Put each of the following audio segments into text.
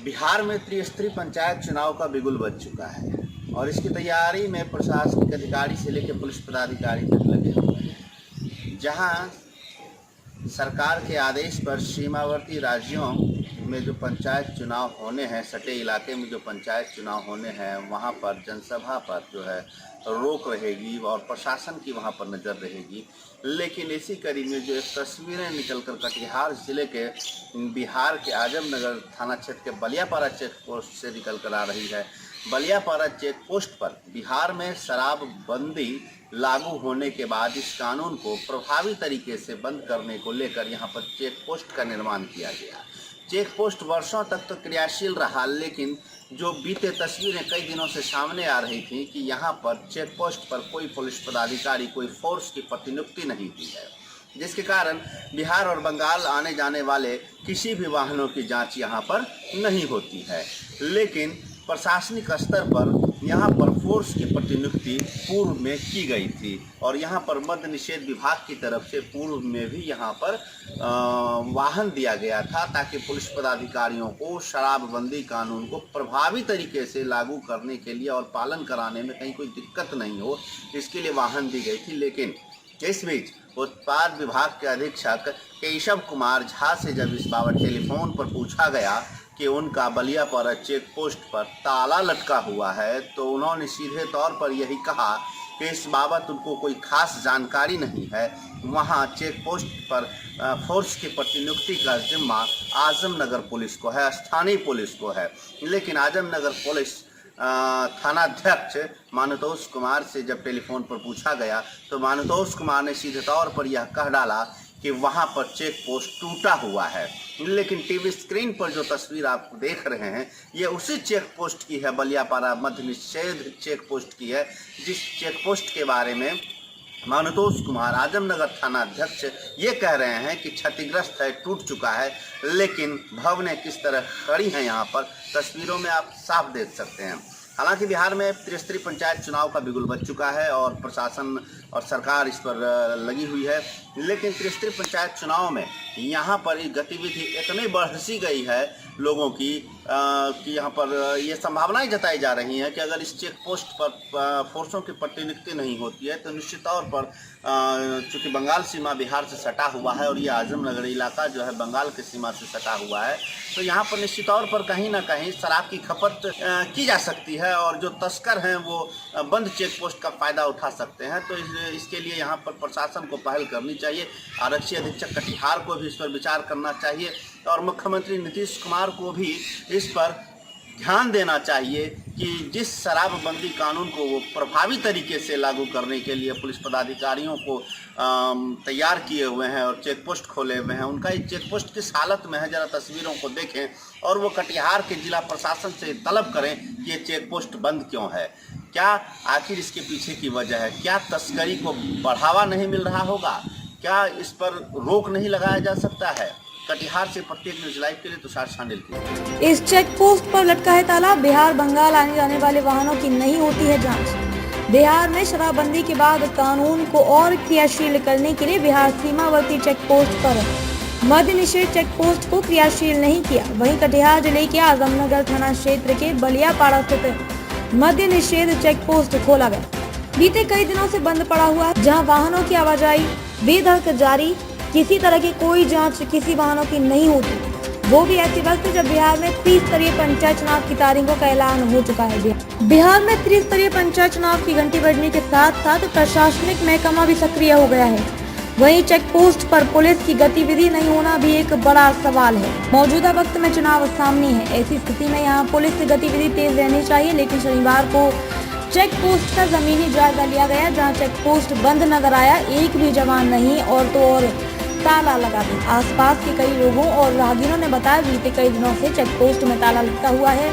बिहार में त्रिस्तरीय पंचायत चुनाव का बिगुल बज चुका है और इसकी तैयारी में प्रशासनिक अधिकारी से लेकर पुलिस पदाधिकारी तक लगे हुए हैं। जहां सरकार के आदेश पर सीमावर्ती राज्यों में जो पंचायत चुनाव होने हैं, सटे इलाके में जो पंचायत चुनाव होने हैं, वहां पर जनसभा पर जो है रोक रहेगी और प्रशासन की वहां पर नज़र रहेगी। लेकिन इसी कड़ी में जो एक तस्वीरें निकलकर कटिहार जिले के बिहार के आजमनगर थाना क्षेत्र के बलियापाड़ा चेक पोस्ट से निकल कर आ रही है। बलियापाड़ा चेक पोस्ट पर बिहार में शराबबंदी लागू होने के बाद इस कानून को प्रभावी तरीके से बंद करने को लेकर यहाँ पर चेक पोस्ट का निर्माण किया गया। चेक पोस्ट वर्षों तक तो क्रियाशील रहा, लेकिन जो बीते तस्वीरें कई दिनों से सामने आ रही थी कि यहाँ पर चेक पोस्ट पर कोई पुलिस पदाधिकारी, कोई फोर्स की प्रतिनियुक्ति नहीं हुई है, जिसके कारण बिहार और बंगाल आने जाने वाले किसी भी वाहनों की जांच यहाँ पर नहीं होती है। लेकिन प्रशासनिक स्तर पर यहाँ पर फोर्स की प्रतिनियुक्ति पूर्व में की गई थी और यहाँ पर मद्य निषेध विभाग की तरफ से पूर्व में भी यहाँ पर वाहन दिया गया था ताकि पुलिस पदाधिकारियों को शराबबंदी कानून को प्रभावी तरीके से लागू करने के लिए और पालन कराने में कहीं कोई दिक्कत नहीं हो, इसके लिए वाहन दी गई थी। लेकिन इस बीच उत्पाद विभाग के अधीक्षक केशव कुमार झा से जब इस बाबत टेलीफोन पर पूछा गया कि उनका बलियापाड़ा चेक पोस्ट पर ताला लटका हुआ है, तो उन्होंने सीधे तौर पर यही कहा कि इस बाबत उनको कोई खास जानकारी नहीं है। वहां चेक पोस्ट पर फोर्स की प्रतिनियुक्ति का जिम्मा आजमनगर पुलिस को है, स्थानीय पुलिस को है। लेकिन आजमनगर पुलिस थानाध्यक्ष मानुतोष कुमार से जब टेलीफोन पर पूछा गया तो मानुतोष कुमार ने सीधे तौर पर यह कह डाला कि वहां पर चेक पोस्ट टूटा हुआ है। लेकिन टीवी स्क्रीन पर जो तस्वीर आप देख रहे हैं ये उसी चेक पोस्ट की है, बलियापाड़ा मद्य निषेध चेक पोस्ट की है, जिस चेक पोस्ट के बारे में मानुतोष कुमार आजमनगर थाना अध्यक्ष ये कह रहे हैं कि क्षतिग्रस्त है, टूट चुका है। लेकिन भवनें किस तरह खड़ी हैं यहाँ पर तस्वीरों में आप साफ देख सकते हैं। हालांकि बिहार में त्रिस्तरीय पंचायत चुनाव का बिगुल बज चुका है और प्रशासन और सरकार इस पर लगी हुई है, लेकिन त्रिस्तरीय पंचायत चुनाव में यहाँ पर गतिविधि इतनी बढ़ सी गई है लोगों की कि यहाँ पर ये संभावनाएं जताई जा रही हैं कि अगर इस चेक पोस्ट पर फोर्सों की प्रतिनियुक्ति नहीं होती है तो निश्चित तौर पर चूँकि बंगाल सीमा बिहार से सटा हुआ है और ये आजमनगर इलाका जो है बंगाल की सीमा से सटा हुआ है, तो यहाँ पर निश्चित तौर पर कहीं ना कहीं शराब की खपत की जा सकती है और जो तस्कर हैं वो बंद चेक पोस्ट का फ़ायदा उठा सकते हैं। तो इसके लिए यहाँ पर प्रशासन को पहल करनी चाहिए, आरक्षी अधीक्षक कटिहार को भी इस पर विचार करना चाहिए और मुख्यमंत्री नीतीश कुमार को भी इस पर ध्यान देना चाहिए कि जिस शराबबंदी कानून को वो प्रभावी तरीके से लागू करने के लिए पुलिस पदाधिकारियों को तैयार किए हुए हैं और चेक पोस्ट खोले हुए हैं, उनका ये चेक पोस्ट किस हालत में है जरा तस्वीरों को देखें और वो कटिहार के जिला प्रशासन से तलब करें कि ये चेक पोस्ट बंद क्यों है, क्या आखिर इसके पीछे की वजह है, क्या तस्करी को बढ़ावा नहीं मिल रहा होगा, क्या इस पर रोक नहीं लगाया जा सकता है। कटिहार से प्रत्येक न्यूज लाइव के लिए तुषार शांडिल की। इस चेक पोस्ट पर लटका है ताला, बिहार बंगाल आने जाने वाले वाहनों की नहीं होती है जांच। बिहार में शराबबंदी के बाद कानून को और क्रियाशील करने के लिए बिहार सीमावर्ती चेक पोस्ट पर मद्य निषेध चेक पोस्ट को क्रियाशील नहीं किया। वहीं कटिहार जिले के आजमनगर थाना क्षेत्र के बलियापाड़ा स्थित मद्य निषेध चेक पोस्ट खोला गया। बीते कई दिनों से बंद पड़ा हुआ है, जहाँ वाहनों की आवाजाही बेधड़क जारी, किसी तरह की कोई जांच किसी वाहनों की नहीं होती, वो भी ऐसे वक्त जब बिहार में त्रिस्तरीय पंचायत चुनाव की तारीखों का ऐलान हो चुका है। बिहार में त्रिस्तरीय पंचायत चुनाव की घंटी बजने के साथ साथ प्रशासनिक महकमा भी सक्रिय हो गया है। वहीं चेक पोस्ट पर पुलिस की गतिविधि नहीं होना भी एक बड़ा सवाल है। मौजूदा वक्त में चुनाव सामने है, ऐसी स्थिति में यहाँ पुलिस की गतिविधि तेज रहनी चाहिए। लेकिन शनिवार को चेक पोस्ट का जमीनी जायजा लिया गया, जहाँ चेक पोस्ट बंद नजर आया, एक भी जवान नहीं और तो और ताला लगा दिया। आसपास के कई लोगों और राहगीरों ने बताया बीते कई दिनों से चेक पोस्ट में ताला लटका हुआ है।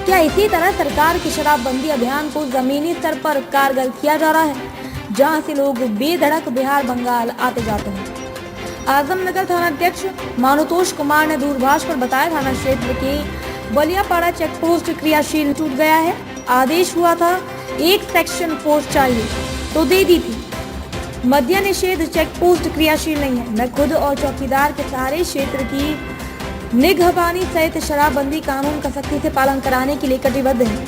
क्या इसी तरह सरकार की शराबबंदी अभियान को जमीनी स्तर पर कारगर किया जा रहा है, जहां से लोग बेधड़क बिहार बंगाल आते जाते हैं। आजमनगर थानाध्यक्ष मानुतोष कुमार ने दूरभाष पर बताया थाना क्षेत्र के बलियापाड़ा चेक पोस्ट क्रियाशील टूट गया है। आदेश हुआ था एक सेक्शन फोर्स चाहिए तो दे दी थी। मद्य निषेध चेक पोस्ट क्रियाशील नहीं है। मैं खुद और चौकीदार के सहारे क्षेत्र की निगहबानी सहित शराबबंदी कानून का सख्ती से पालन कराने के लिए कटिबद्ध है।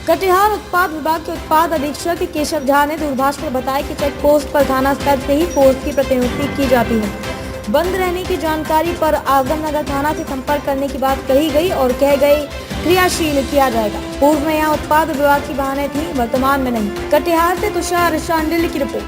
कटिहार उत्पाद विभाग के उत्पाद अधीक्षक केशव झा ने दूरभाष पर बताया कि चेक पोस्ट पर थाना स्तर से ही फोर्स की प्रतिनियुक्ति की जाती है। बंद रहने की जानकारी पर आगम नगर थाना से संपर्क करने की बात कही गई और कह गए क्रियाशील किया जाएगा। पूर्व में यहाँ उत्पाद विभाग की वाहनें थी, वर्तमान में नहीं। कटिहार से तुषार शांडिल की रिपोर्ट।